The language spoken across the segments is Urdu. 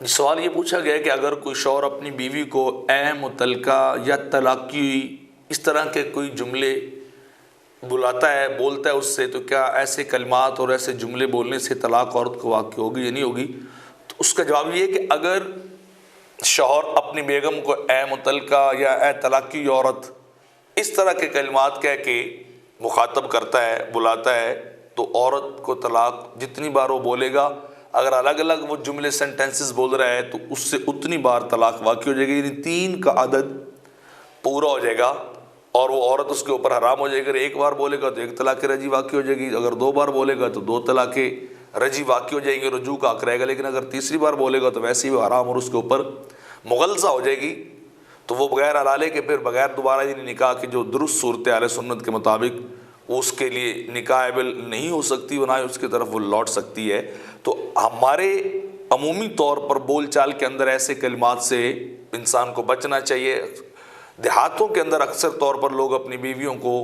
سوال یہ پوچھا گیا کہ اگر کوئی شوہر اپنی بیوی کو اے متعلقہ یا طلاقی اس طرح کے کوئی جملے بلاتا ہے، بولتا ہے اس سے، تو کیا ایسے کلمات اور ایسے جملے بولنے سے طلاق عورت کو واقع ہوگی یا نہیں ہوگی؟ تو اس کا جواب یہ ہے کہ اگر شوہر اپنی بیگم کو اے متعلقہ یا اے طلاقی عورت اس طرح کے کلمات کہہ کے مخاطب کرتا ہے، بلاتا ہے، تو عورت کو طلاق جتنی بار وہ بولے گا، اگر الگ الگ وہ جملے سینٹنسز بول رہا ہے تو اس سے اتنی بار طلاق واقع ہو جائے گی، یعنی 3 کا عدد پورا ہو جائے گا اور وہ عورت اس کے اوپر حرام ہو جائے گی۔ اگر ایک بار بولے گا تو 1 طلاق رجعی واقع ہو جائے گی، اگر 2 بار بولے گا تو 2 طلاق رجعی واقع ہو جائیں گے، رجوع کا حق رہے گا۔ لیکن اگر تیسری بار بولے گا تو ویسے ہی وہ حرام اور اس کے اوپر مغلظہ ہو جائے گی، تو وہ بغیر حلالے کے پھر بغیر دوبارہ یعنی نکاح کی جو درست صورت اہل سنت کے مطابق وہ اس کے لیے نکاح ایبل نہیں ہو سکتی، نہ اس کی طرف وہ لوٹ سکتی ہے۔ تو ہمارے عمومی طور پر بول چال کے اندر ایسے کلمات سے انسان کو بچنا چاہیے۔ دیہاتوں کے اندر اکثر طور پر لوگ اپنی بیویوں کو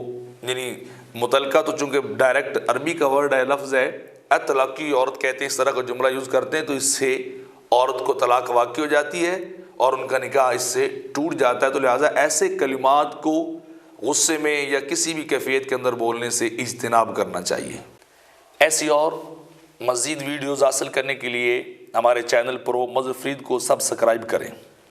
یعنی متعلقہ تو چونکہ ڈائریکٹ عربی کا ورڈ ہے، لفظ ہے، طلاقی عورت کہتے ہیں، اس طرح کا جملہ یوز کرتے ہیں، تو اس سے عورت کو طلاق واقع ہو جاتی ہے اور ان کا نکاح اس سے ٹوٹ جاتا ہے۔ تو لہٰذا ایسے کلمات کو غصے میں یا کسی بھی کیفیت کے اندر بولنے سے اجتناب کرنا چاہیے۔ ایسی اور مزید ویڈیوز حاصل کرنے کے لیے ہمارے چینل پرو مظفر فرید کو سبسکرائب کریں۔